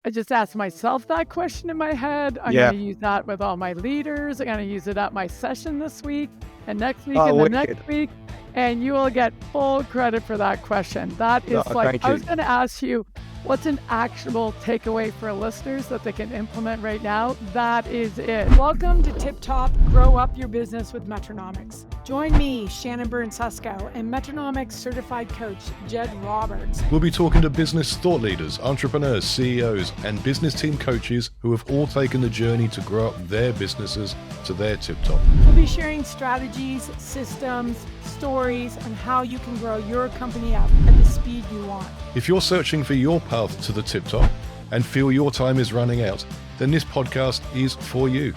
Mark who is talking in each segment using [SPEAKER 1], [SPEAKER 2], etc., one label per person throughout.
[SPEAKER 1] I just asked myself that question in my head. I'm
[SPEAKER 2] Yeah.
[SPEAKER 1] going to use that with all my leaders. I'm going to use it at my session this week and next week
[SPEAKER 2] Oh,
[SPEAKER 1] and the
[SPEAKER 2] wicked.
[SPEAKER 1] next week. And you will get full credit for that question. That is
[SPEAKER 2] Thank
[SPEAKER 1] I
[SPEAKER 2] you.
[SPEAKER 1] was going to ask you, what's an actionable takeaway for listeners that they can implement right now? That is it.
[SPEAKER 3] Welcome to Tip Top Grow Up Your Business with Metronomics. Join me, Shannon Susko, and Metronomics certified coach, Jed Roberts.
[SPEAKER 4] We'll be talking to business thought leaders, entrepreneurs, CEOs, and business team coaches who have all taken the journey to grow up their businesses to their tip top.
[SPEAKER 3] We'll be sharing strategies, systems, stories, and how you can grow your company up at the speed you want.
[SPEAKER 4] If you're searching for your path to the tip top and feel your time is running out, then this podcast is for you.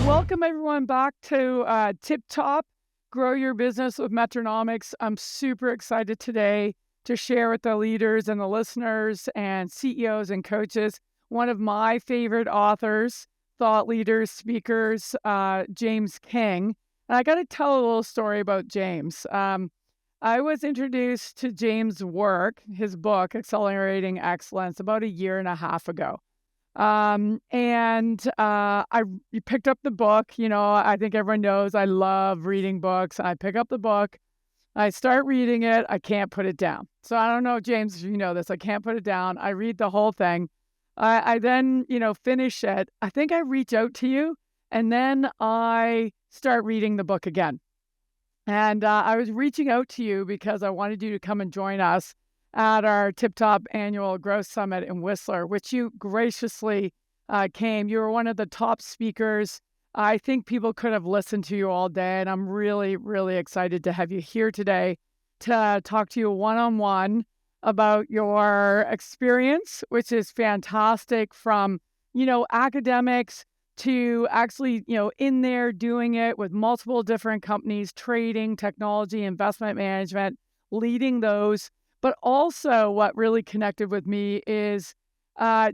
[SPEAKER 1] Welcome everyone back to Tip Top Grow Your Business with Metronomics. I'm super excited today to share with the leaders and the listeners and CEOs and coaches one of my favorite authors, thought leaders, speakers, James King. And I got to tell a little story about James. I was introduced to James' work, his book, Accelerating Excellence, about a year and a half ago. I picked up the book. You know, I think everyone knows I love reading books. I pick up the book. I start reading it. I can't put it down. So I don't know, James, if you know this. I can't put it down. I read the whole thing. I then, finish it. I think I reach out to you, and then I start reading the book again. And I was reaching out to you because I wanted you to come and join us at our Tip Top Annual Growth Summit in Whistler, which you graciously came. You were one of the top speakers. I think people could have listened to you all day, and I'm really, really excited to have you here today to talk to you one-on-one about your experience, which is fantastic, from, academics to actually, in there doing it with multiple different companies, trading, technology, investment management, leading those. But also what really connected with me is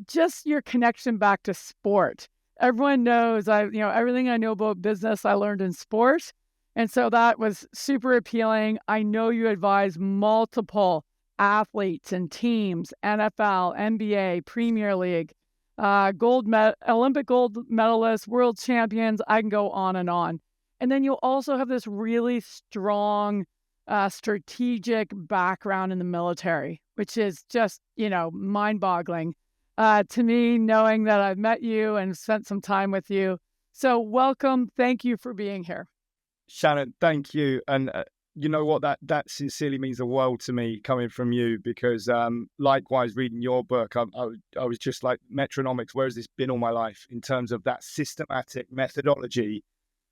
[SPEAKER 1] just your connection back to sport. Everyone knows everything I know about business I learned in sport. And so that was super appealing. I know you advise multiple athletes and teams, NFL, NBA, Premier League, Olympic gold medalists, world champions. I can go on. And then you also have this really strong strategic background in the military, which is just, mind-boggling to me, knowing that I've met you and spent some time with you. So welcome. Thank you for being here.
[SPEAKER 2] Shannon, thank you. And you know what, that sincerely means the world to me coming from you, because likewise, reading your book, I was just like, Metronomics, where has this been all my life in terms of that systematic methodology?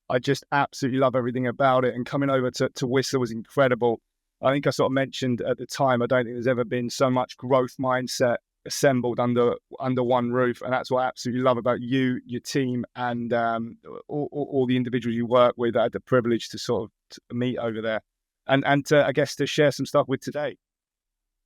[SPEAKER 2] I just absolutely love everything about it. And coming over to Whistler was incredible. I think I sort of mentioned at the time, I don't think there's ever been so much growth mindset assembled under one roof. And that's what I absolutely love about you, your team, and all the individuals you work with. I had the privilege to sort of meet over there and to, I guess, to share some stuff with today.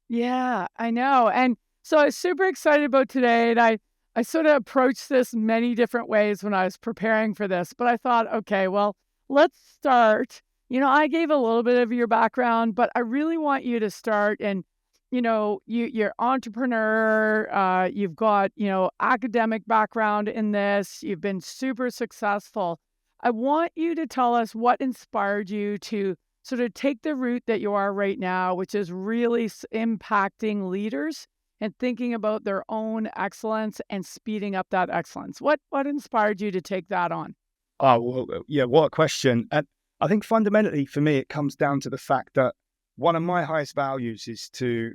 [SPEAKER 1] Yeah, I know. And so I was super excited about today. And I sort of approached this many different ways when I was preparing for this, but I thought, okay, well, let's start. I gave a little bit of your background, but I really want you to start. And, you're entrepreneur, you've got, academic background in this, you've been super successful. I want you to tell us what inspired you to sort of take the route that you are right now, which is really impacting leaders and thinking about their own excellence and speeding up that excellence. What inspired you to take that on?
[SPEAKER 2] Oh, well, yeah, what a question. And I think fundamentally for me, it comes down to the fact that one of my highest values is to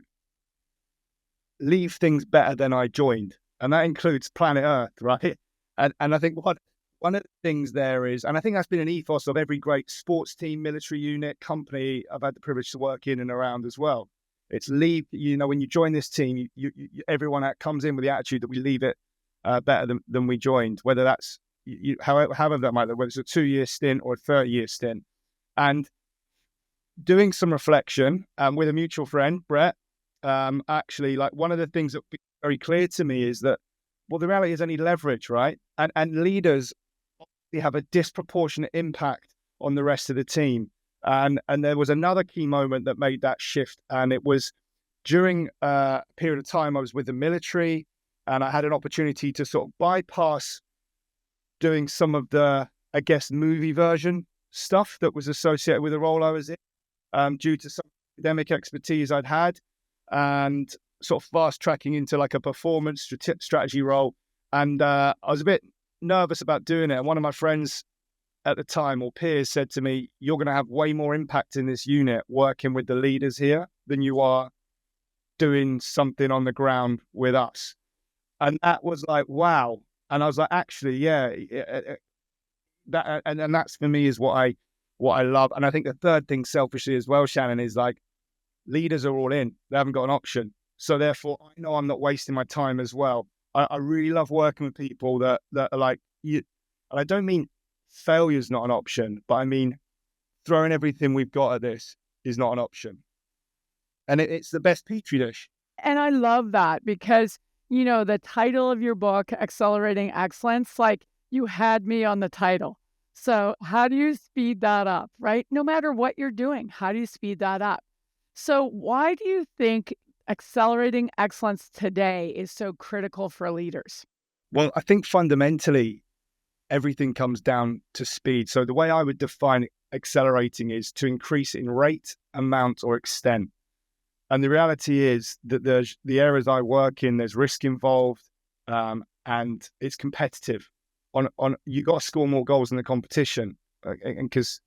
[SPEAKER 2] leave things better than I joined. And that includes planet Earth, right? And I think one of the things there is, and I think that's been an ethos of every great sports team, military unit, company I've had the privilege to work in and around as well. It's leave, when you join this team, everyone comes in with the attitude that we leave it better than we joined, whether that's, however that might be, whether it's a 2-year stint or a 30-year stint. And doing some reflection with a mutual friend, Brett, actually, like, one of the things that became very clear to me is that, well, the reality is I need leverage, right? And leaders have a disproportionate impact on the rest of the team. And there was another key moment that made that shift. And it was during a period of time I was with the military, and I had an opportunity to sort of bypass doing some of the, I guess, movie version stuff that was associated with the role I was in, due to some academic expertise I'd had, and sort of fast tracking into like a performance strategy role. And I was a bit nervous about doing it. And one of my friends at the time, or peers, said to me, "You're going to have way more impact in this unit working with the leaders here than you are doing something on the ground with us." And that was like, wow. And I was like, actually, yeah, that, and that's for me is what I love. And I think the third thing, selfishly as well, Shannon, is like, leaders are all in. They haven't got an option. So therefore, I know I'm not wasting my time as well. I really love working with people that are like you. And I don't mean failure's not an option, but I mean throwing everything we've got at this is not an option. And it's the best petri dish.
[SPEAKER 1] And I love that because, you know, the title of your book, Accelerating Excellence, like you had me on the title. So how do you speed that up, right? No matter what you're doing, how do you speed that up? So why do you think accelerating excellence today is so critical for leaders?
[SPEAKER 2] Well, I think fundamentally, everything comes down to speed. So the way I would define accelerating is to increase in rate, amount, or extent. And the reality is that there's the areas I work in, there's risk involved, and it's competitive. On you got to score more goals in the competition, and because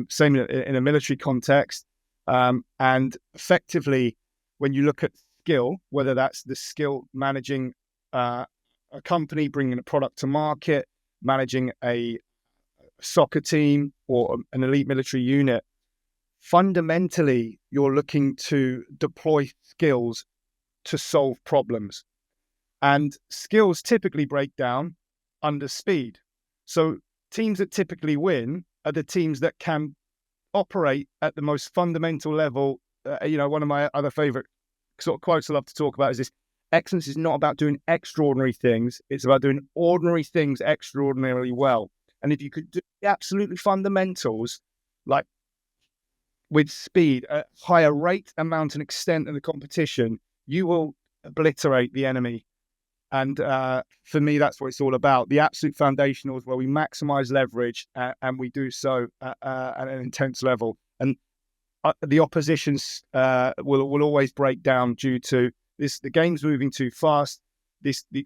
[SPEAKER 2] same in a military context, and effectively, when you look at skill, whether that's the skill managing a company, bringing a product to market, managing a soccer team or an elite military unit, fundamentally, you're looking to deploy skills to solve problems. And skills typically break down under speed. So teams that typically win are the teams that can operate at the most fundamental level. One of my other favorite sort of quotes I love to talk about is this: excellence is not about doing extraordinary things. It's about doing ordinary things extraordinarily well. And if you could do the absolutely fundamentals, like with speed, at higher rate, amount, and extent than the competition, you will obliterate the enemy. And for me, that's what it's all about. The absolute foundationals where we maximize leverage and we do so at an intense level. And the oppositions will always break down due to this. The game's moving too fast.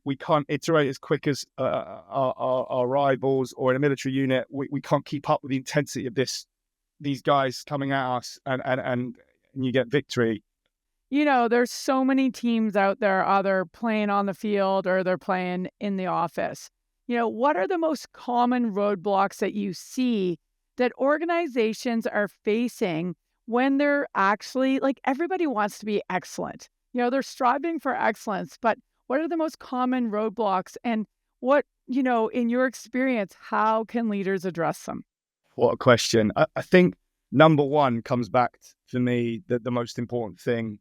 [SPEAKER 2] We can't iterate as quick as our rivals, or in a military unit, we can't keep up with the intensity of these guys coming at us, and you get victory.
[SPEAKER 1] You know, there's so many teams out there either playing on the field or they're playing in the office. You know, what are the most common roadblocks that you see that organizations are facing when they're actually, like, everybody wants to be excellent? You know, they're striving for excellence, but what are the most common roadblocks, and what, in your experience, how can leaders address them?
[SPEAKER 2] What a question. I think number one comes back for me that the most important thing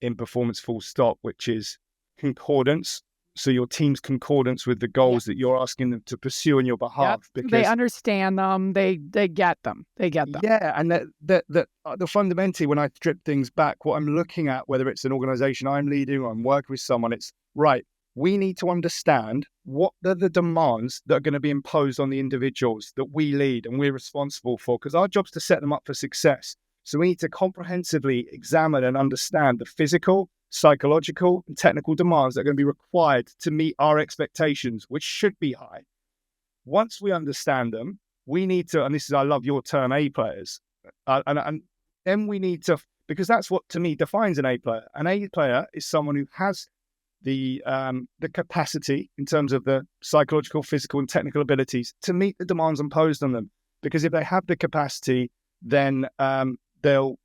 [SPEAKER 2] in performance, full stop, which is concordance. So your team's concordance with the goals that you're asking them to pursue on your behalf.
[SPEAKER 1] Because they understand them, they get them.
[SPEAKER 2] Yeah, and the fundamentally, when I strip things back, what I'm looking at, whether it's an organization I'm leading or I'm working with someone, it's right. We need to understand what are the demands that are going to be imposed on the individuals that we lead and we're responsible for, because our job's to set them up for success. So we need to comprehensively examine and understand the physical, psychological, and technical demands that are going to be required to meet our expectations, which should be high. Once we understand them, we need to, and this is, I love your term, A players, and then we need to, because that's what to me defines an A player. An A player is someone who has the capacity in terms of the psychological, physical, and technical abilities to meet the demands imposed on them. Because if they have the capacity, then they'll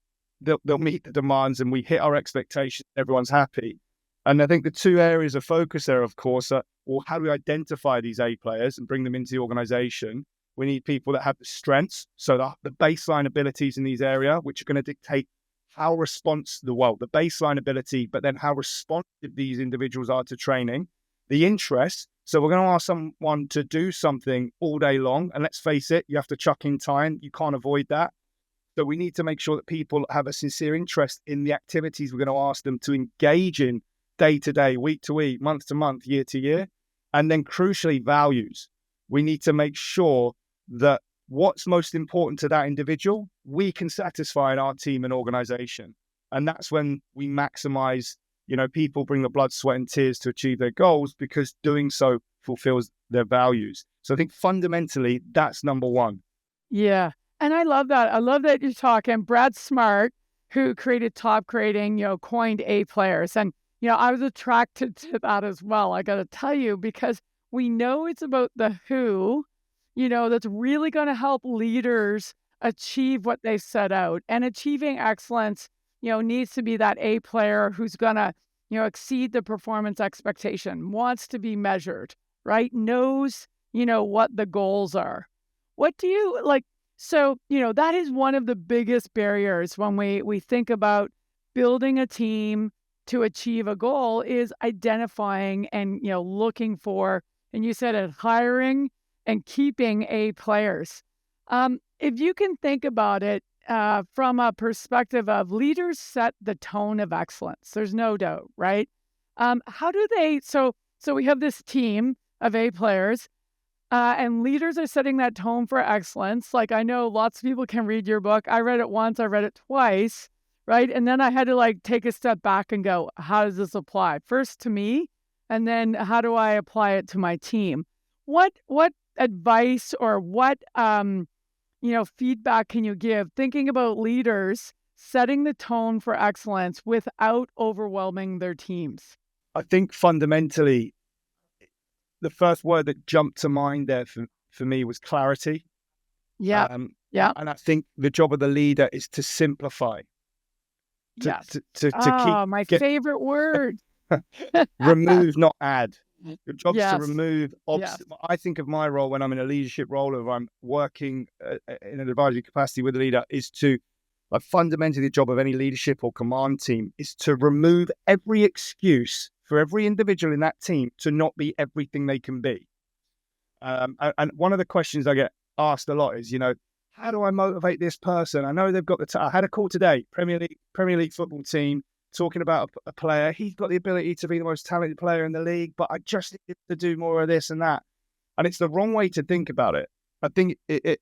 [SPEAKER 2] meet the demands, and we hit our expectations. Everyone's happy. And I think the two areas of focus there, of course, are, well, how do we identify these A players and bring them into the organization? We need people that have the strengths, so the baseline abilities in these areas, which are going to dictate how the baseline ability, but then how responsive these individuals are to training, the interests, So we're going to ask someone to do something all day long. And let's face it, you have to chuck in time. You can't avoid that. So we need to make sure that people have a sincere interest in the activities we're going to ask them to engage in day to day, week to week, month to month, year to year. And then crucially, values. We need to make sure that what's most important to that individual, we can satisfy in our team and organization. And that's when we maximize, people bring the blood, sweat, and tears to achieve their goals, because doing so fulfills their values. So I think fundamentally, that's number one.
[SPEAKER 1] Yeah. And I love that. I love that you're talking. Brad Smart, who created Top Grading, coined A players. And, I was attracted to that as well. I got to tell you, because we know it's about the who, that's really going to help leaders achieve what they set out. And achieving excellence, needs to be that A player who's going to, exceed the performance expectation, wants to be measured, right? Knows, what the goals are. What do you like? So, that is one of the biggest barriers when we think about building a team to achieve a goal, is identifying and, looking for, and you said it, hiring and keeping A players. If you can think about it from a perspective of leaders set the tone of excellence, there's no doubt, right? How do they, so we have this team of A players, and leaders are setting that tone for excellence. Like, I know lots of people can read your book. I read it once, I read it twice, right? And then I had to take a step back and go, how does this apply? First to me, and then how do I apply it to my team? What advice or what feedback can you give thinking about leaders setting the tone for excellence without overwhelming their teams?
[SPEAKER 2] I think fundamentally, the first word that jumped to mind there for me was clarity.
[SPEAKER 1] Yeah. And
[SPEAKER 2] I think the job of the leader is to simplify.
[SPEAKER 1] Yes.
[SPEAKER 2] My
[SPEAKER 1] favorite word.
[SPEAKER 2] Remove, not add. Your job is to
[SPEAKER 1] Yes.
[SPEAKER 2] remove obstacles. Yes. I think of my role when I'm in a leadership role, or if I'm working in an advisory capacity with a leader, is to, fundamentally, the job of any leadership or command team is to remove every excuse for every individual in that team to not be everything they can be. And one of the questions I get asked a lot is, how do I motivate this person? I know they've got I had a call today, Premier League football team, talking about a player. He's got the ability to be the most talented player in the league, but I just need to do more of this and that. And it's the wrong way to think about it. I think and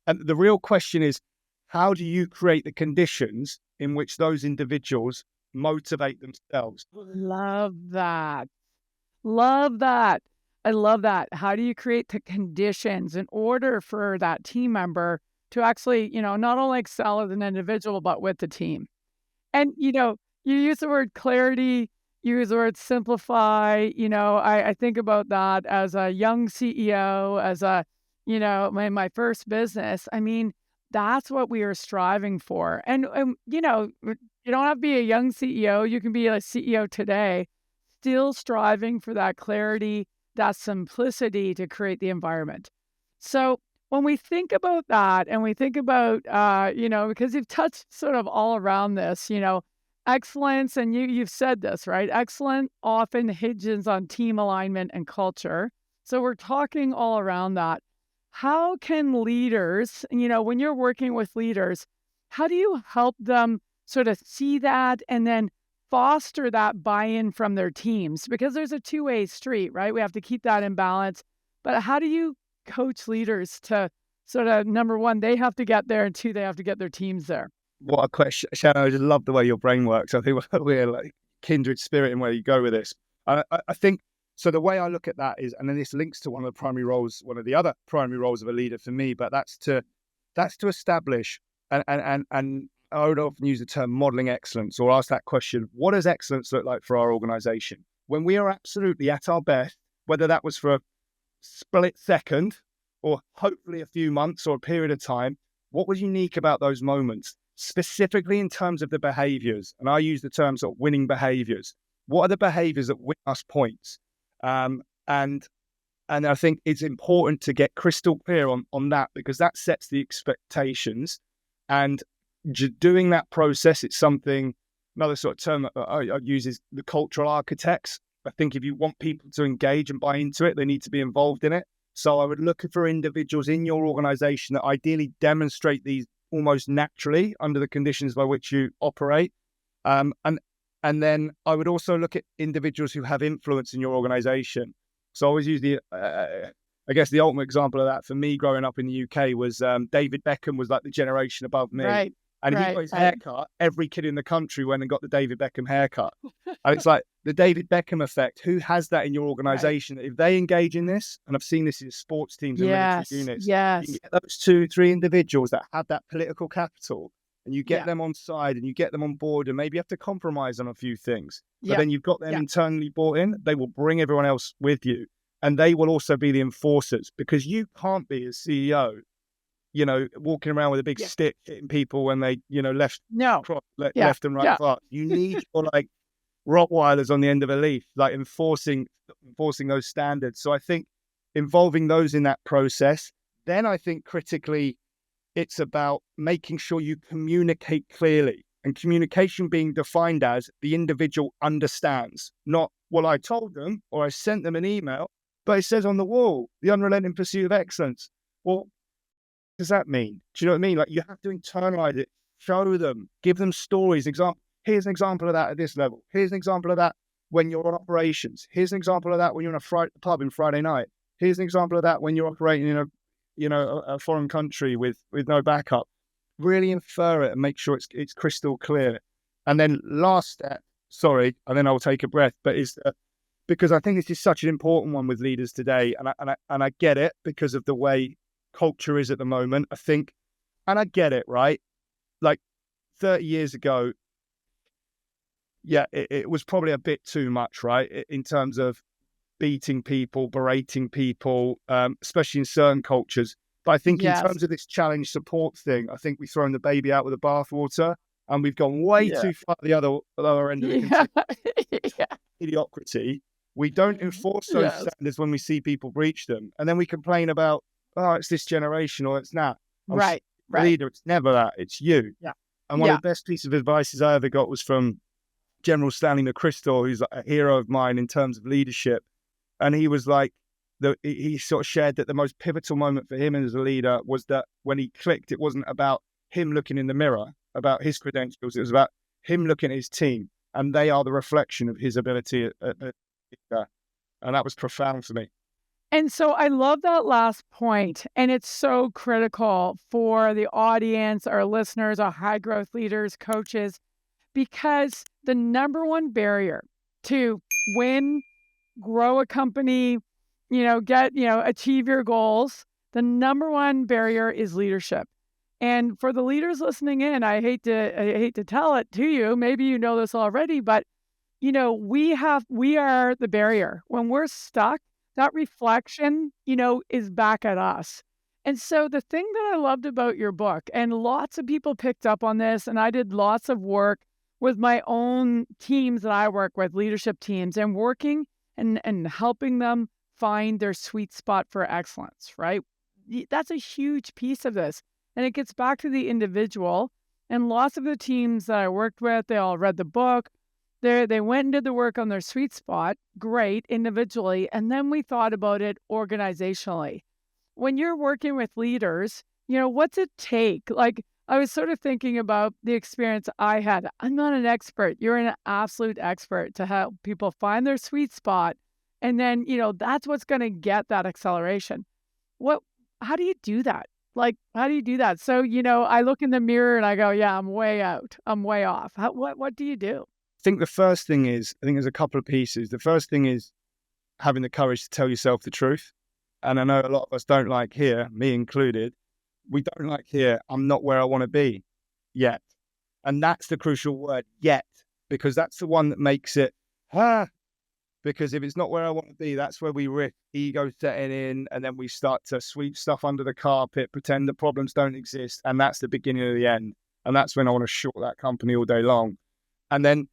[SPEAKER 2] the real question is, how do you create the conditions in which those individuals motivate themselves?
[SPEAKER 1] Love that. I love that. How do you create the conditions in order for that team member to actually, not only excel as an individual, but with the team? And, you use the word clarity, you use the word simplify. I think about that as a young CEO, as my first business. I mean, that's what we are striving for. And you don't have to be a young CEO. You can be a CEO today, still striving for that clarity, that simplicity to create the environment. So when we think about that, and we think about, because you've touched sort of all around this, excellence, and you've said this, right? Excellence often hinges on team alignment and culture. So we're talking all around that. How can leaders, when you're working with leaders, how do you help them sort of see that and then foster that buy-in from their teams? Because there's a two-way street, right? We have to keep that in balance. But how do you coach leaders to sort of, number one, they have to get there, and two, they have to get their teams there?
[SPEAKER 2] What a question, Shannon. I just love the way your brain works. I think we're like kindred spirit in where you go with this. I think, so the way I look at that is, and then this links to one of the other primary roles of a leader for me, but that's to establish, and I would often use the term modeling excellence, or ask that question, what does excellence look like for our organization? When we are absolutely at our best, whether that was for a split second, or hopefully a few months or a period of time, what was unique about those moments, specifically in terms of the behaviors? And I use the terms of winning behaviors. What are the behaviors that win us points? And I think it's important to get crystal clear on that, because that sets the expectations. And doing that process, it's something, another sort of term I use is the cultural architects. I think if you want people to engage and buy into it, they need to be involved in it. So I would look for individuals in your organization that ideally demonstrate these almost naturally under the conditions by which you operate. And then I would also look at individuals who have influence in your organization. So I always use I guess the ultimate example of that for me growing up in the UK was David Beckham was like the generation above me.
[SPEAKER 1] Right.
[SPEAKER 2] And he got his haircut. Every kid in the country went and got the David Beckham haircut. And it's like the David Beckham effect. Who has that in your organization? Right. If they engage in this, and I've seen this in sports teams and military units, you get those 2-3 individuals that have that political capital, and you get them on side and you get them on board, and maybe you have to compromise on a few things. But then you've got them internally bought in. They will bring everyone else with you. And they will also be the enforcers, because you can't be as CEO, walking around with a big stick hitting people when they, left and right path. You need your like Rottweilers on the end of a leaf, like enforcing those standards. So I think involving those in that process. Then I think critically, it's about making sure you communicate clearly, and communication being defined as the individual understands, not, well, I told them or I sent them an email, but it says on the wall, the unrelenting pursuit of excellence. Well, what does that mean? Do you know what I mean? Like, you have to internalize it, show them, give them stories. Here's an example of that at this level. Here's an example of that when you're on operations. Here's an example of that when you're in a pub on Friday night. Here's an example of that when you're operating in a foreign country with no backup. Really infer it and make sure it's crystal clear. And then last step, and then I'll take a breath, but is because I think this is such an important one with leaders today, and I get it because of the way culture is at the moment. I think, and I get it, right? Like 30 years ago, it was probably a bit too much, right? In terms of beating people, berating people, especially in certain cultures. But I think in terms of this challenge support thing, I think we've thrown the baby out with the bathwater, and we've gone way too far at the other end of the idiocracy. We don't enforce those standards when we see people breach them. And then we complain about, it's this generation or it's that.
[SPEAKER 1] Right.
[SPEAKER 2] Leader, it's never that. It's you.
[SPEAKER 1] Yeah.
[SPEAKER 2] And one of the best pieces of advice I ever got was from General Stanley McChrystal, who's a hero of mine in terms of leadership. And he was like, he sort of shared that the most pivotal moment for him as a leader was that when he clicked, it wasn't about him looking in the mirror, about his credentials. It was about him looking at his team, and they are the reflection of his ability and that was profound for me.
[SPEAKER 1] And so I love that last point, and it's so critical for the audience, our listeners, our high growth leaders, coaches, because the number one barrier to win, grow a company, achieve your goals, the number one barrier is leadership. And for the leaders listening in, I hate to tell it to you, maybe you know this already, but we are the barrier. When we're stuck, that reflection, is back at us. And so the thing that I loved about your book, and lots of people picked up on this, and I did lots of work with my own teams that I work with, leadership teams, and working and helping them find their sweet spot for excellence, right? That's a huge piece of this. And it gets back to the individual. And lots of the teams that I worked with, they all read the book. They went and did the work on their sweet spot, great, individually, and then we thought about it organizationally. When you're working with leaders, what's it take? Like, I was sort of thinking about the experience I had. I'm not an expert. You're an absolute expert to help people find their sweet spot, and then, that's what's going to get that acceleration. How do you do that? Like, how do you do that? So, I look in the mirror and I go, I'm way out. I'm way off. What do you do?
[SPEAKER 2] I think the first thing is, there's a couple of pieces. The first thing is having the courage to tell yourself the truth. And I know a lot of us don't like here, me included. We don't like here, I'm not where I want to be yet. And that's the crucial word, yet, because that's the one that makes it, because if it's not where I want to be, that's where we risk ego setting in, and then we start to sweep stuff under the carpet, pretend the problems don't exist. And that's the beginning of the end. And that's when I want to short that company all day long. And then,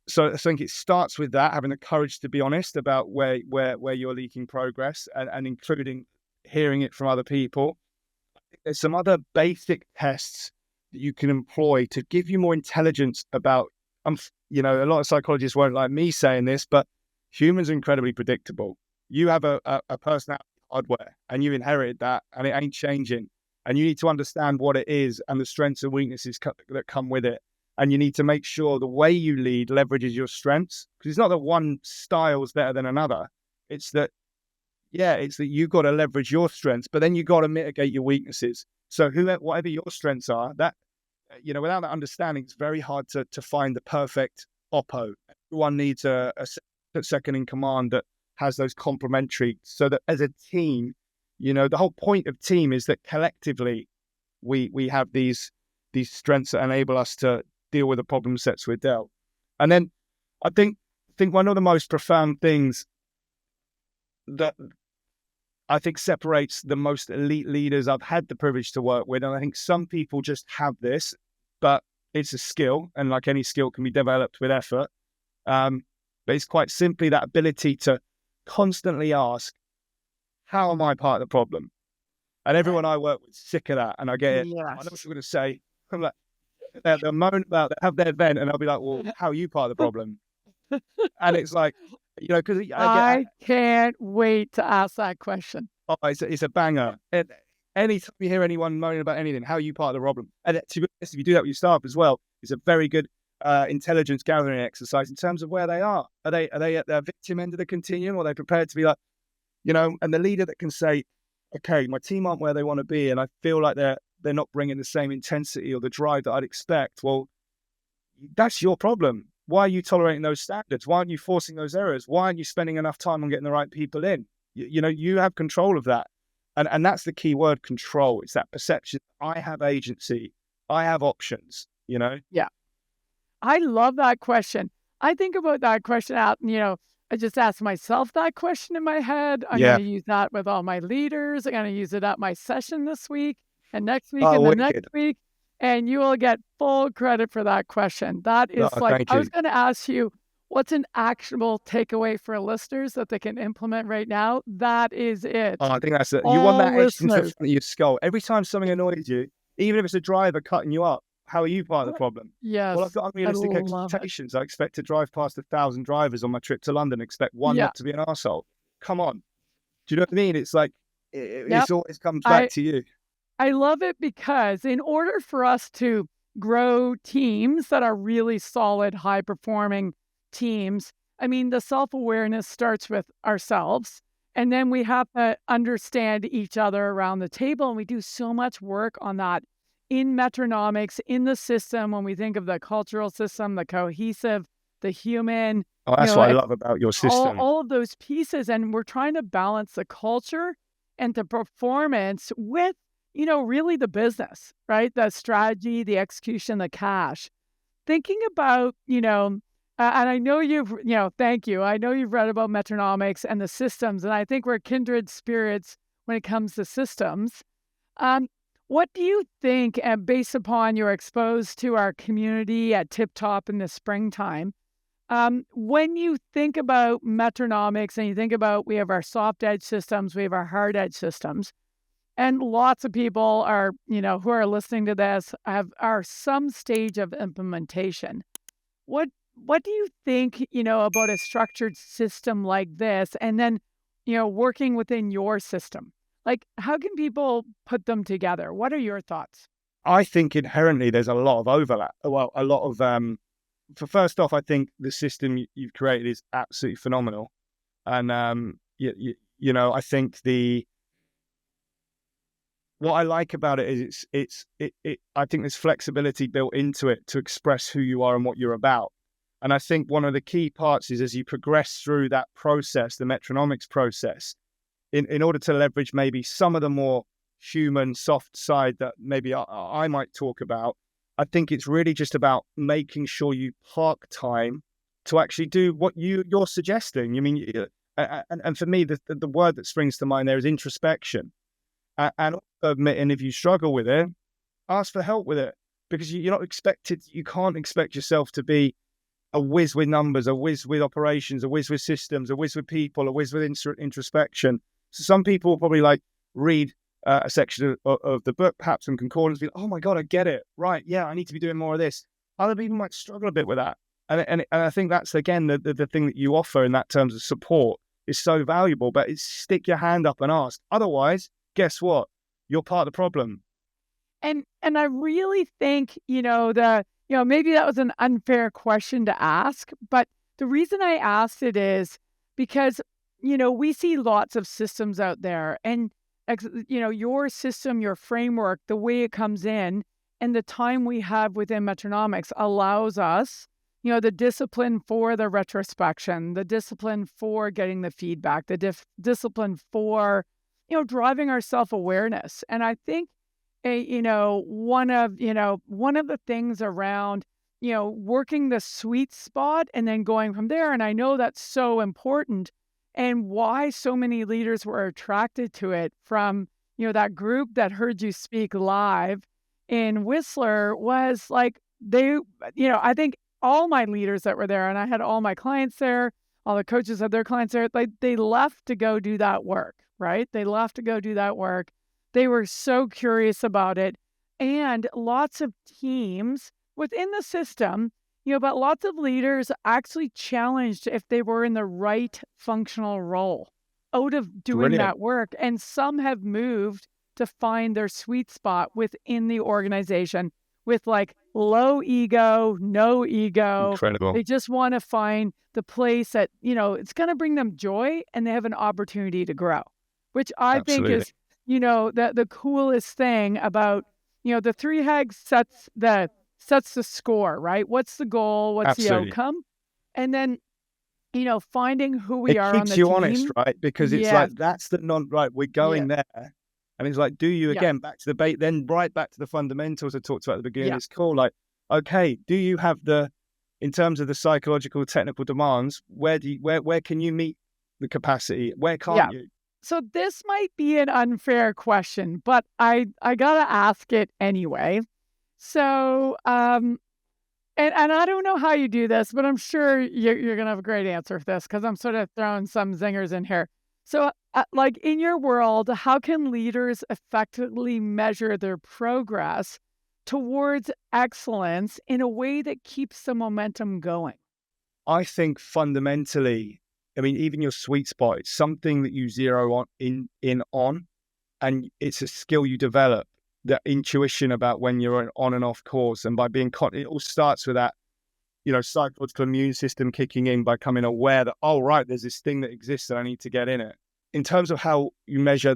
[SPEAKER 2] so I think it starts with that, having the courage to be honest about where you're leaking progress, and including hearing it from other people. There's some other basic tests that you can employ to give you more intelligence about, a lot of psychologists won't like me saying this, but humans are incredibly predictable. You have a personality hardware and you inherited that and it ain't changing. And you need to understand what it is and the strengths and weaknesses that come with it. And you need to make sure the way you lead leverages your strengths. Because it's not that one style is better than another. It's that you've got to leverage your strengths, but then you've got to mitigate your weaknesses. So whatever your strengths are, that, without that understanding, it's very hard to find the perfect oppo. Everyone needs a second in command that has those complementary, so that as a team, the whole point of team is that collectively we have these strengths that enable us to deal with the problem sets we're dealt. And then I think one of the most profound things that I think separates the most elite leaders I've had the privilege to work with, and I think some people just have this, but it's a skill, and like any skill can be developed with effort. But it's quite simply that ability to constantly ask, how am I part of the problem? And everyone I work with is sick of that, and I get it.
[SPEAKER 3] Yes.
[SPEAKER 2] I know what you're going to say. I'm like, they'll moan about, they'll have their event, and I'll be like, well, how are you part of the problem? And it's like, because
[SPEAKER 1] I can't wait to ask that question.
[SPEAKER 2] Oh, it's a banger. And anytime you hear anyone moaning about anything, how are you part of the problem? And to be honest, if you do that with your staff as well, it's a very good intelligence gathering exercise in terms of where they are. Are they at the victim end of the continuum, or are they prepared to be like, and the leader that can say, okay, my team aren't where they want to be, and I feel like they're not bringing the same intensity or the drive that I'd expect. Well, that's your problem. Why are you tolerating those standards? Why aren't you forcing those errors? Why aren't you spending enough time on getting the right people in? You have control of that. And that's the key word, control. It's that perception. I have agency. I have options,
[SPEAKER 1] Yeah. I love that question. I think about that question out, I just ask myself that question in my head. I'm going to use that with all my leaders. I'm going to use it at my session this week and next week and the next week. And you will get full credit for that question. That is I was going to ask you, what's an actionable takeaway for listeners that they can implement right now? That is it.
[SPEAKER 2] Oh, I think that's it. You want that etched into the front of your skull. Every time something annoys you, even if it's a driver cutting you up, how are you part of the problem?
[SPEAKER 1] Yes.
[SPEAKER 2] Well, I've got unrealistic expectations. I expect to drive past 1,000 drivers on my trip to London, expect one not to be an arsehole. Come on. Do you know what I mean? It's like, it always comes back to you.
[SPEAKER 1] I love it because in order for us to grow teams that are really solid, high-performing teams, the self-awareness starts with ourselves. And then we have to understand each other around the table. And we do so much work on that in Metronomics, in the system, when we think of the cultural system, the cohesive, the human.
[SPEAKER 2] Oh, that's what I love about your system.
[SPEAKER 1] All of those pieces. And we're trying to balance the culture and the performance with really the business, right? The strategy, the execution, the cash. Thinking about, and I know you've, thank you. I know you've read about Metronomics and the systems, and I think we're kindred spirits when it comes to systems. What do you think, based upon you're exposed to our community at Tip Top in the springtime, when you think about Metronomics and you think about, we have our soft edge systems, we have our hard edge systems, and lots of people are, who are listening to this are some stage of implementation. What do you think, about a structured system like this, and then, working within your system? Like, how can people put them together? What are your thoughts?
[SPEAKER 2] I think inherently there's a lot of overlap. Well, a lot of, for first off, I think the system you've created is absolutely phenomenal. And, I think what I like about it is I think there's flexibility built into it to express who you are and what you're about. And I think one of the key parts is as you progress through that process, the Metronomics process, in order to leverage maybe some of the more human soft side that maybe I might talk about, I think it's really just about making sure you park time to actually do what you're suggesting. And for me, the word that springs to mind there is introspection. And admitting if you struggle with it, ask for help with it, because you can't expect yourself to be a whiz with numbers, a whiz with operations, a whiz with systems, a whiz with people, a whiz with introspection. So some people will probably read a section of the book, perhaps some concordance, be like, oh my God, I get it. Right. Yeah, I need to be doing more of this. Other people might struggle a bit with that. And I think that's, again, the thing that you offer in that terms of support is so valuable, but it's stick your hand up and ask. Otherwise, guess what? You're part of the problem.
[SPEAKER 1] And I really think, maybe that was an unfair question to ask, but the reason I asked it is because, we see lots of systems out there, and, your system, your framework, the way it comes in and the time we have within Metronomics allows us, the discipline for the retrospection, the discipline for getting the feedback, the discipline for, driving our self-awareness. And I think, one of the things around, working the sweet spot and then going from there. And I know that's so important, and why so many leaders were attracted to it from, that group that heard you speak live in Whistler was like, I think all my leaders that were there, and I had all my clients there, all the coaches had their clients there, like they left to go do that work, right? They left to go do that work. They were so curious about it. And lots of teams within the system, but lots of leaders actually challenged if they were in the right functional role out of doing that work. And some have moved to find their sweet spot within the organization with like low ego, no ego.
[SPEAKER 2] Incredible.
[SPEAKER 1] They just want to find the place that, it's going to bring them joy, and they have an opportunity to grow, which I think is, the coolest thing about, the 3 hags sets the score, right? What's the goal? What's the outcome? And then, finding who we are on the team.
[SPEAKER 2] It keeps you honest, right? Because it's like, that's the right, we're going there. And it's like, do you, again, back to the bait, then right back to the fundamentals I talked about at the beginning of this call. Like, okay, do you have in terms of the psychological, technical demands, where can you meet the capacity? Where can't you?
[SPEAKER 1] So this might be an unfair question, but I gotta ask it anyway. So, and I don't know how you do this, but I'm sure you're gonna have a great answer for this, because I'm sort of throwing some zingers in here. So, like in your world, how can leaders effectively measure their progress towards excellence in a way that keeps the momentum going?
[SPEAKER 2] I think fundamentally, even your sweet spot, it's something that you zero in on, and it's a skill you develop, that intuition about when you're on and off course. And by being it all starts with that, psychological immune system kicking in, by becoming aware that, oh, right, there's this thing that exists and I need to get in it. In terms of how you measure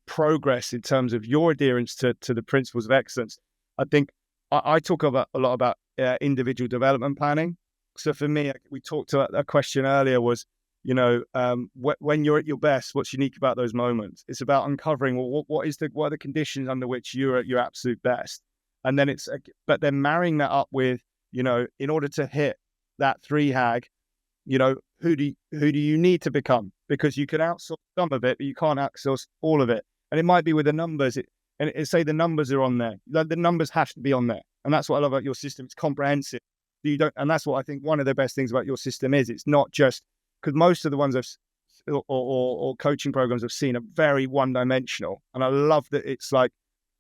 [SPEAKER 2] progress, in terms of your adherence to the principles of excellence, I think I talk a lot about individual development planning. So for me, we talked about a question earlier was, when you're at your best, what's unique about those moments? It's about uncovering, well, what are the conditions under which you're at your absolute best? And then but then marrying that up with, in order to hit that 3 hag, who do you need to become? Because you can outsource some of it, but you can't outsource all of it. And it might be with the numbers, say the numbers are on there. The numbers have to be on there. And that's what I love about your system. It's comprehensive. And that's what I think one of the best things about your system is. It's not just, because most of the ones or coaching programs I've seen are very one-dimensional. And I love that it's like,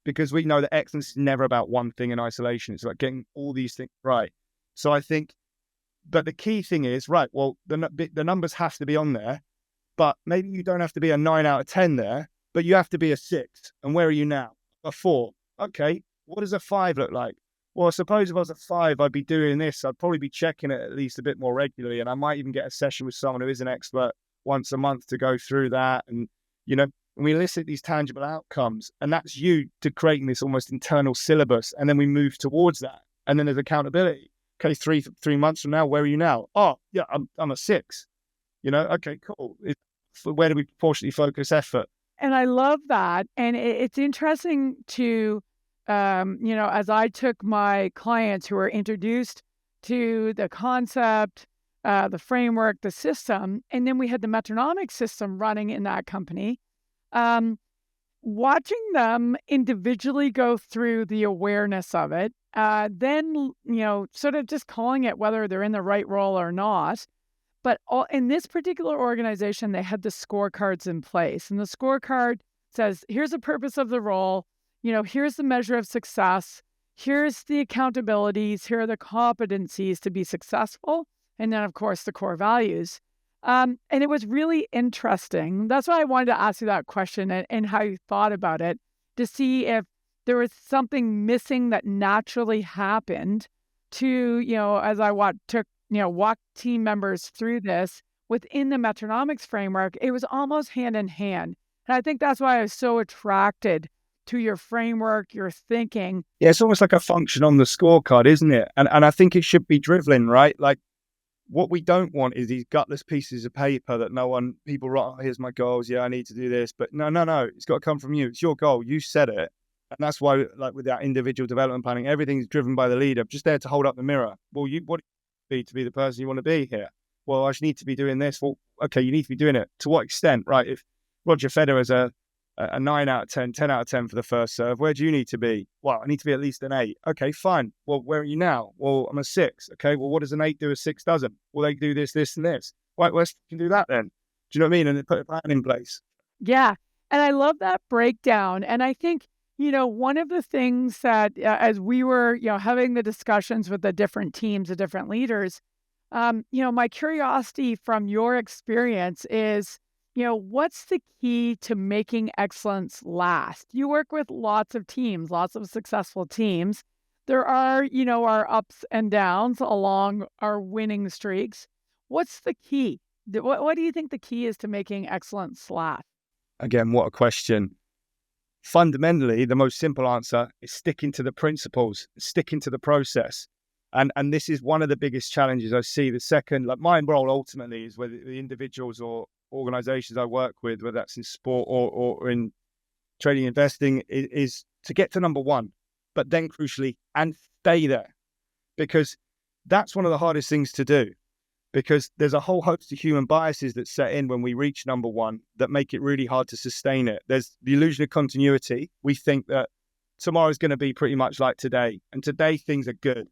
[SPEAKER 2] because we know that excellence is never about one thing in isolation. It's about getting all these things right. So I think, but the key thing is, right, well, the numbers have to be on there, but maybe you don't have to be a 9 out of 10 there, but you have to be a 6. And where are you now? A 4. Okay, what does a 5 look like? Well, I suppose if I was a 5, I'd be doing this. I'd probably be checking it at least a bit more regularly. And I might even get a session with someone who is an expert once a month to go through that. And, we elicit these tangible outcomes, and that's you to creating this almost internal syllabus. And then we move towards that. And then there's accountability. Okay, 3 months from now, where are you now? Oh, yeah, I'm a 6. Okay, cool. Where do we proportionally focus effort?
[SPEAKER 1] And I love that. And it's interesting to, as I took my clients who were introduced to the concept, the framework, the system, and then we had the Metronomics system running in that company, watching them individually go through the awareness of it, then, sort of just calling it whether they're in the right role or not. But in this particular organization, they had the scorecards in place. And the scorecard says, here's the purpose of the role. Here's the measure of success. here's the accountabilities, here are the competencies to be successful, and then, of course, the core values. And it was really interesting. That's why I wanted to ask you that question and how you thought about it, to see if there was something missing that naturally happened to, as I walk team members through this within the Metronomics framework. It was almost hand in hand. And I think that's why I was so attracted to your framework, your thinking.
[SPEAKER 2] Yeah, it's almost like a function on the scorecard, isn't it? And I think it should be dribbling, right? Like, what we don't want is these gutless pieces of paper that people write, oh, here's my goals. Yeah, I need to do this. But no. It's got to come from you. It's your goal. You set it. And that's why, like with that individual development planning, everything's driven by the leader. I'm just there to hold up the mirror. Well, what do you need to be the person you want to be here? Well, I just need to be doing this. Well, okay, you need to be doing it. To what extent, right? If Roger Federer's a 9 out of 10, 10 out of 10 for the first serve, where do you need to be? Well, I need to be at least an 8. Okay, fine. Well, where are you now? Well, I'm a 6. Okay, well, what does an 8 do a 6 doesn't? Well, they do this, this, and this. Right, let's do that then. Do you know what I mean? And they put a plan in place.
[SPEAKER 1] Yeah, and I love that breakdown. And I think, one of the things that as we were, having the discussions with the different teams, the different leaders, my curiosity from your experience is, what's the key to making excellence last? You work with lots of teams, lots of successful teams. There are, our ups and downs along our winning streaks. What's the key? What do you think the key is to making excellence last?
[SPEAKER 2] Again, what a question. Fundamentally, the most simple answer is sticking to the principles, sticking to the process. And this is one of the biggest challenges I see. The second, like my role ultimately is whether the individuals or organizations I work with, whether that's in sport or in trading, investing, is to get to number one, but then crucially, and stay there. Because that's one of the hardest things to do. Because there's a whole host of human biases that set in when we reach number one that make it really hard to sustain it. There's the illusion of continuity. We think that tomorrow's going to be pretty much like today, and today things are good,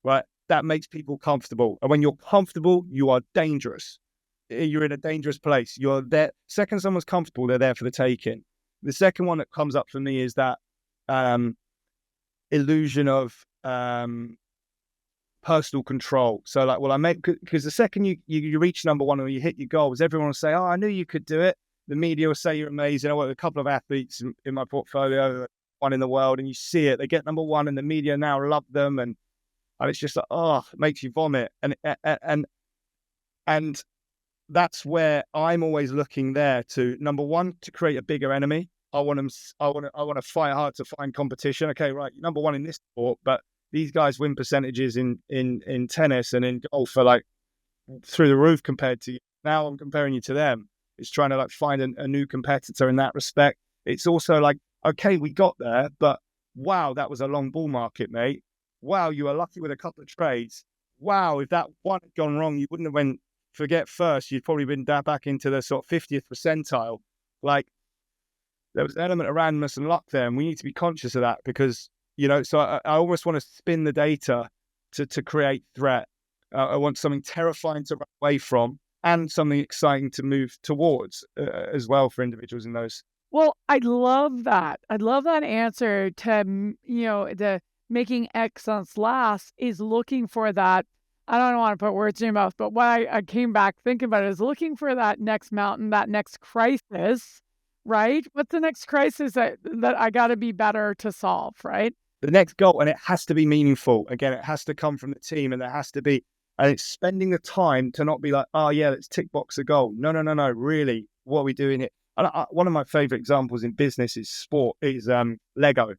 [SPEAKER 2] right? That makes people comfortable. And when you're comfortable, you are dangerous. You're in a dangerous place. You're there. Second, someone's comfortable, they're there for the taking. The second one that comes up for me is that illusion of personal control. So like, well, because the second you reach number one or you hit your goals, everyone will say, oh, I knew you could do it. The media will say you're amazing. I work with a couple of athletes in my portfolio, one in the world, and you see it. They get number one and the media now love them. And it's just like, oh, it makes you vomit. And that's where I'm always looking there to, number one, to create a bigger enemy. I want to fight hard to find competition. Okay, right, you're number one in this sport, but these guys win percentages in tennis and in golf are like through the roof compared to you. Now I'm comparing you to them. It's trying to like find a new competitor in that respect. It's also like, okay, we got there, but wow, that was a long bull market, mate. Wow, you were lucky with a couple of trades. Wow, if that one had gone wrong, you wouldn't have forget first. You'd probably been down back into the sort of 50th percentile. Like there was an element of randomness and luck there, and we need to be conscious of that because, so I almost want to spin the data to create threat. I want something terrifying to run away from and something exciting to move towards as well for individuals in those.
[SPEAKER 1] Well, I love that. I love that answer to, the making excellence last is looking for that. I don't want to put words in your mouth, but what I came back thinking about is looking for that next mountain, that next crisis, right? What's the next crisis that I got to be better to solve, right?
[SPEAKER 2] The next goal, and it has to be meaningful. Again, it has to come from the team, and there has to be, and it's spending the time to not be like, oh yeah, let's tick box a goal. No. Really, what are we doing here? And one of my favorite examples in business is sport, is Lego.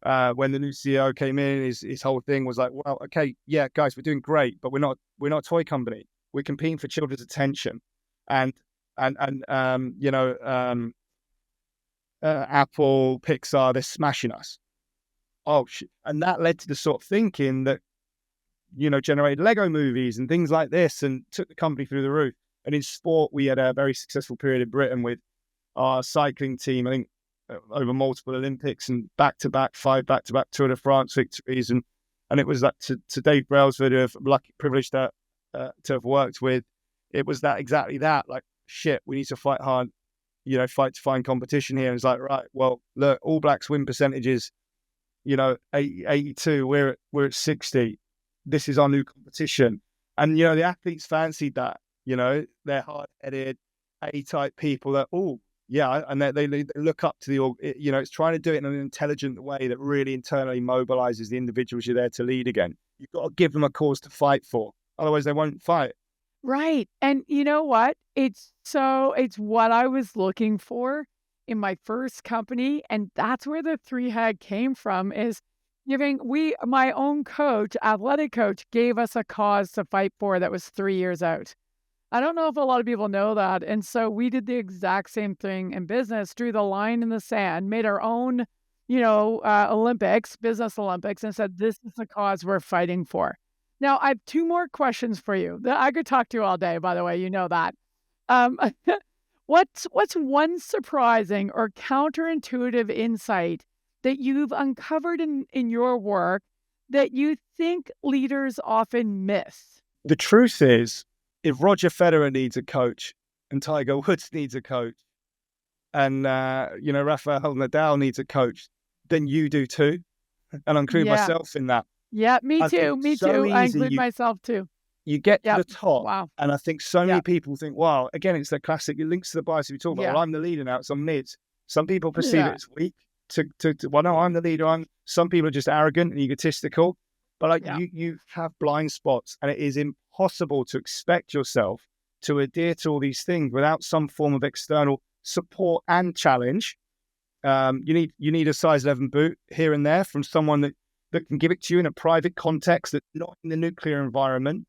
[SPEAKER 2] When the new CEO came in, his whole thing was like, well, okay, yeah, guys, we're doing great, but we're not a toy company. We're competing for children's attention, and Apple, Pixar, they're smashing us. Oh shit! And that led to the sort of thinking that generated Lego movies and things like this, and took the company through the roof. And in sport, we had a very successful period in Britain with our cycling team. I think over multiple Olympics and five back-to-back Tour de France victories. And it was that to Dave Brailsford, who I'm privileged to have worked with, it was that exactly that, like, shit, we need to fight hard, fight to find competition here. And it's like, right, well, look, All Blacks win percentages 82, we're at 60. This is our new competition. And, the athletes fancied that, they're hard-headed, A-type people that, and they look up to it's trying to do it in an intelligent way that really internally mobilizes the individuals you're there to lead again. You've got to give them a cause to fight for. Otherwise, they won't fight.
[SPEAKER 1] Right. And you know what? It's what I was looking for in my first company. And that's where the three head came from, is my own coach, athletic coach, gave us a cause to fight for that was 3 years out. I don't know if a lot of people know that. And so we did the exact same thing in business, drew the line in the sand, made our own, Olympics, business Olympics, and said, this is the cause we're fighting for. Now, I have two more questions for you that I could talk to you all day, by the way, you know that. What's one surprising or counterintuitive insight that you've uncovered in your work that you think leaders often miss?
[SPEAKER 2] The truth is, if Roger Federer needs a coach and Tiger Woods needs a coach and, Rafael Nadal needs a coach, then you do too. And I include myself in that.
[SPEAKER 1] Yeah, me too. Me too. I include myself too.
[SPEAKER 2] You get to the top.
[SPEAKER 1] Wow.
[SPEAKER 2] And I think so many people think, wow, again, it's the classic, it links to the bias we talk about. Well, I'm the leader now, it's on me. Some people perceive it as weak. Well, no, I'm the leader. Some people are just arrogant and egotistical. But you have blind spots, and it is impossible to expect yourself to adhere to all these things without some form of external support and challenge. You need a size 11 boot here and there from someone that can give it to you in a private context, that's not in the nuclear environment.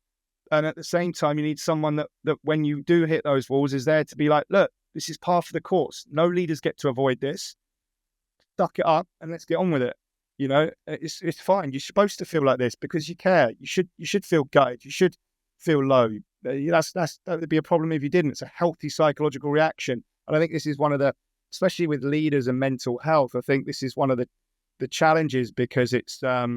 [SPEAKER 2] And at the same time, you need someone that when you do hit those walls is there to be like, look, this is par for the course. No leaders get to avoid this. Suck it up and let's get on with it. It's fine. You're supposed to feel like this because you care. You should feel gutted. You should feel low. That would be a problem if you didn't. It's a healthy psychological reaction. And I think this is one of the, especially with leaders and mental health, I think this is one of the challenges, because it's, they're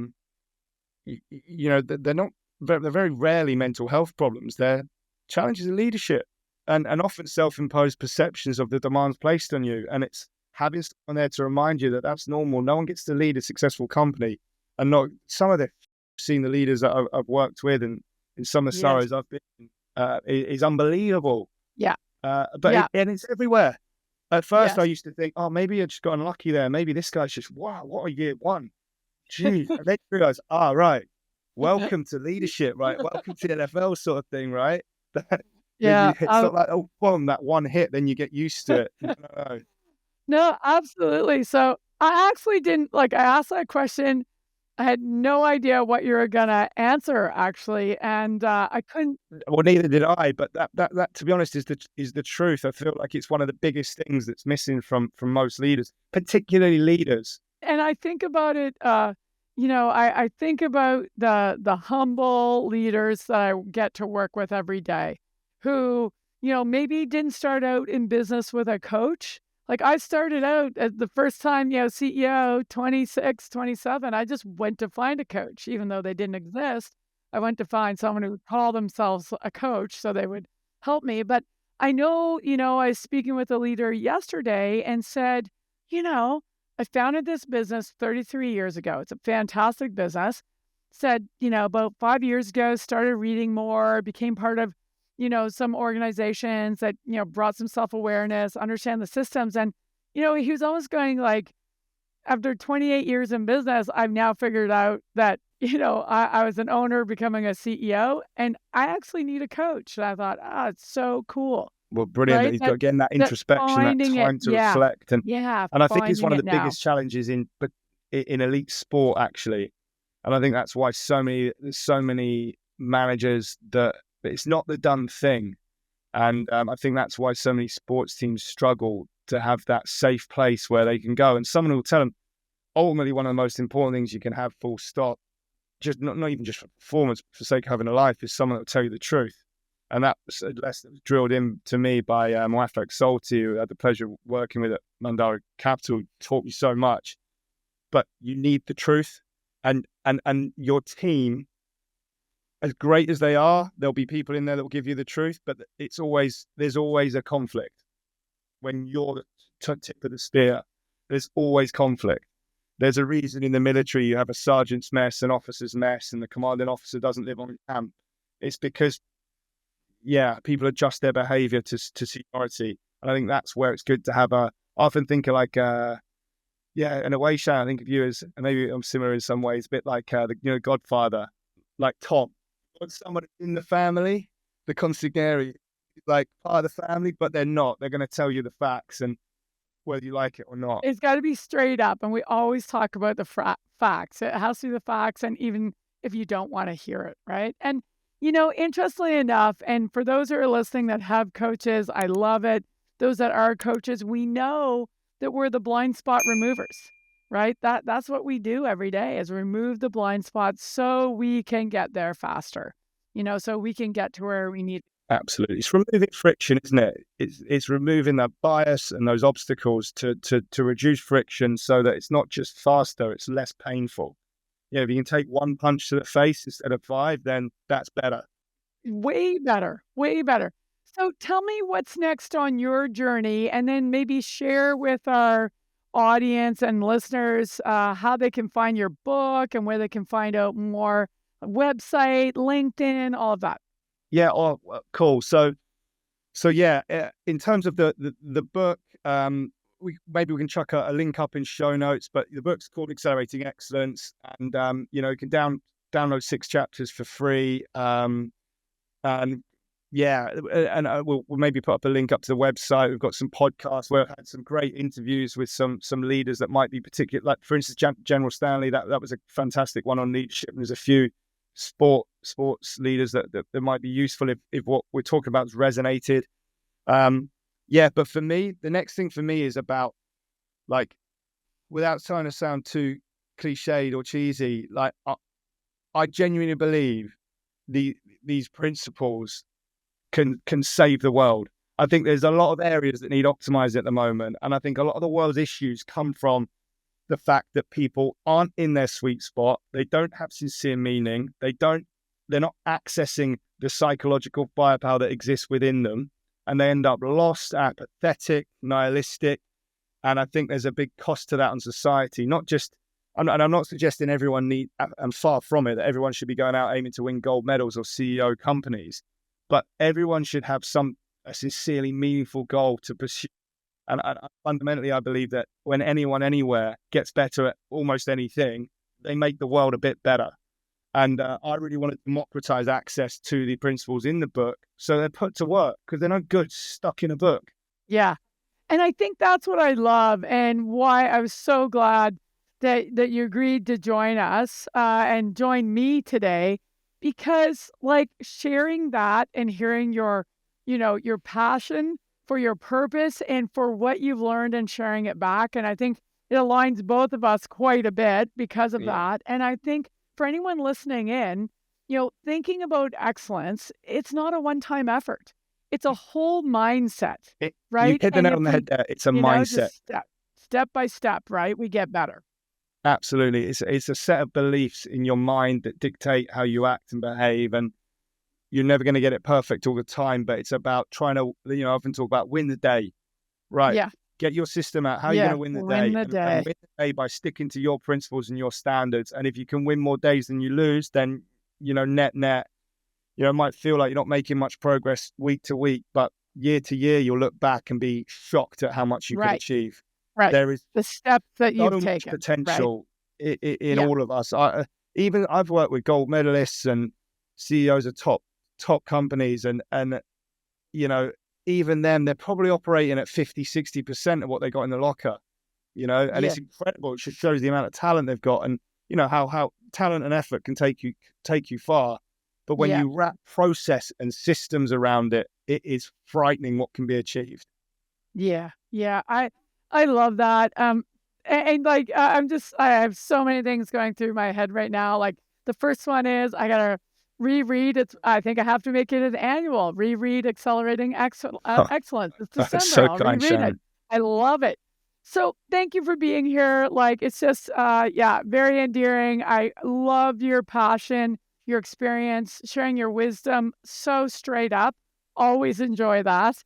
[SPEAKER 2] very rarely mental health problems. They're challenges in leadership and often self-imposed perceptions of the demands placed on you. And it's having someone there to remind you that that's normal. No one gets to lead a successful company. And not some of the seen the leaders that I've worked with and in some of the scenarios I've been in, is unbelievable.
[SPEAKER 1] Yeah.
[SPEAKER 2] And it's everywhere. At first, I used to think, oh, maybe I just got unlucky there. Maybe this guy's just, wow, what a year one. Jeez. And then you realize, right, welcome to leadership, right? Welcome to the NFL sort of thing, right? It's not like, oh, boom, that one hit, then you get used to it.
[SPEAKER 1] No, absolutely. So I actually didn't, I asked that question. I had no idea what you were going to answer, actually. And I couldn't.
[SPEAKER 2] Well, neither did I. But that to be honest, is the truth. I feel like it's one of the biggest things that's missing from most leaders, particularly leaders.
[SPEAKER 1] And I think about it, I think about the humble leaders that I get to work with every day who, maybe didn't start out in business with a coach. Like I started out at the first time, CEO, 26, 27, I just went to find a coach, even though they didn't exist. I went to find someone who would call themselves a coach so they would help me. But I know, I was speaking with a leader yesterday and said, I founded this business 33 years ago. It's a fantastic business. Said, about 5 years ago, started reading more, became part of some organizations that, brought some self-awareness, understand the systems. And, he was almost going like, after 28 years in business, I've now figured out that, I was an owner becoming a CEO and I actually need a coach. And I thought, it's so cool.
[SPEAKER 2] Well, brilliant. Right? That you've got, again, that introspection, that time to reflect. And I think it's one of the biggest challenges in elite sport, actually. And I think that's why there's so many managers that, but it's not the done thing. And I think that's why so many sports teams struggle to have that safe place where they can go. And someone will tell them, ultimately, one of the most important things you can have, full stop, just not even just for performance, but for the sake of having a life, is someone that will tell you the truth. And that was a lesson that was drilled in to me by Moafak Salty, who I had the pleasure of working with at Mandara Capital, taught me so much. But you need the truth, and your team, as great as they are, there'll be people in there that will give you the truth, but there's always a conflict. When you're the tip of the spear, there's always conflict. There's a reason in the military you have a sergeant's mess, an officer's mess, and the commanding officer doesn't live on camp. It's because, people adjust their behavior to seniority. And I think that's where it's good to have I often think of like, in a way, Shannon, I think of you as, and maybe I'm similar in some ways, a bit like the Godfather, like Tom. Someone in the family, the consigliere, like part of the family, but they're not. They're going to tell you the facts, and whether you like it or not.
[SPEAKER 1] It's got to be straight up, and we always talk about the facts. It has to be the facts, and even if you don't want to hear it, right? And, interestingly enough, and for those who are listening that have coaches, I love it. Those that are coaches, we know that we're the blind spot removers, right? That's what we do every day, is remove the blind spots so we can get there faster, so we can get to where we need.
[SPEAKER 2] Absolutely. It's removing friction, isn't it? It's removing that bias and those obstacles to reduce friction so that it's not just faster, it's less painful. If you can take one punch to the face instead of 5, then that's better.
[SPEAKER 1] Way better. Way better. So tell me what's next on your journey, and then maybe share with our audience and listeners how they can find your book and where they can find out more, website, LinkedIn, all of that.
[SPEAKER 2] Yeah. Oh, cool. So in terms of the book, we can chuck a link up in show notes, but the book's called Accelerating Excellence, and you can download 6 chapters for free. And we'll maybe put up a link up to the website. We've got some podcasts where I've had some great interviews with some leaders that might be particular. Like, for instance, General Stanley, that was a fantastic one on leadership. And there's a few sports leaders that might be useful if what we're talking about has resonated. But for me, the next thing for me is about, like, without trying to sound too cliched or cheesy, like, I genuinely believe these principles can save the world. I think there's a lot of areas that need optimized at the moment, and I think a lot of the world's issues come from the fact that people aren't in their sweet spot. They don't have sincere meaning. They're not accessing the psychological firepower that exists within them, and they end up lost, apathetic, nihilistic. And I think there's a big cost to that on society. Not just, and I'm not suggesting everyone I'm far from it, that everyone should be going out aiming to win gold medals or CEO companies, but everyone should have a sincerely meaningful goal to pursue. And fundamentally, I believe that when anyone anywhere gets better at almost anything, they make the world a bit better. And I really want to democratize access to the principles in the book so they're put to work, because they're no good stuck in a book.
[SPEAKER 1] Yeah. And I think that's what I love, and why I was so glad that you agreed to join us and join me today, because, like, sharing that and hearing your passion for your purpose and for what you've learned and sharing it back. And I think it aligns both of us quite a bit because of that. And I think for anyone listening in, thinking about excellence, it's not a one-time effort. It's a whole mindset, right?
[SPEAKER 2] You hit the nail on the head there. It's a mindset.
[SPEAKER 1] Step by step, right? We get better.
[SPEAKER 2] Absolutely. It's a set of beliefs in your mind that dictate how you act and behave. And you're never going to get it perfect all the time, but it's about trying to, I often talk about win the day, right? Yeah. Get your system out. How are you going to win the day? And win the day by sticking to your principles and your standards. And if you can win more days than you lose, then, net, it might feel like you're not making much progress week to week, but year to year, you'll look back and be shocked at how much you can achieve.
[SPEAKER 1] Right.
[SPEAKER 2] There is
[SPEAKER 1] the steps that you've taken.
[SPEAKER 2] Potential in all of us. I've worked with gold medalists and CEOs of top companies, and even them, they're probably operating at 50-60% of what they got in the locker, and it's incredible. It just shows the amount of talent they've got, and how talent and effort can take you far. But when you wrap process and systems around it, it is frightening what can be achieved.
[SPEAKER 1] Yeah. I love that. I have so many things going through my head right now. Like, the first one is I gotta reread it. I think I have to make it an annual reread. Accelerating Excellence. It's December.
[SPEAKER 2] So
[SPEAKER 1] I'll
[SPEAKER 2] kind,
[SPEAKER 1] reread
[SPEAKER 2] Shannon.
[SPEAKER 1] it. I love it. So thank you for being here. Like, it's just very endearing. I love your passion, your experience, sharing your wisdom so straight up. Always enjoy that.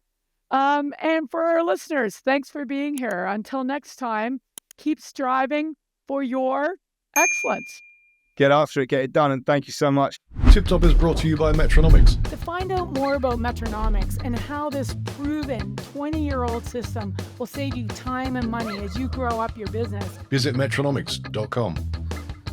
[SPEAKER 1] And for our listeners, thanks for being here. Until next time, keep striving for your excellence.
[SPEAKER 2] Get after it, get it done, and thank you so much.
[SPEAKER 4] Tip Top is brought to you by Metronomics.
[SPEAKER 3] To find out more about Metronomics and how this proven 20-year-old system will save you time and money as you grow up your business,
[SPEAKER 4] Visit metronomics.com.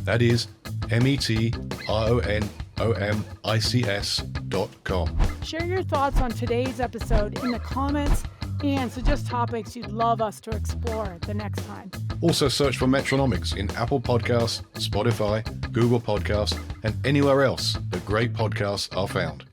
[SPEAKER 4] That is metronomics.com.
[SPEAKER 3] share your thoughts on today's episode in the comments and suggest topics you'd love us to explore the next time.
[SPEAKER 4] Also search for Metronomics in Apple Podcasts, Spotify, Google Podcasts, and anywhere else that great podcasts are found.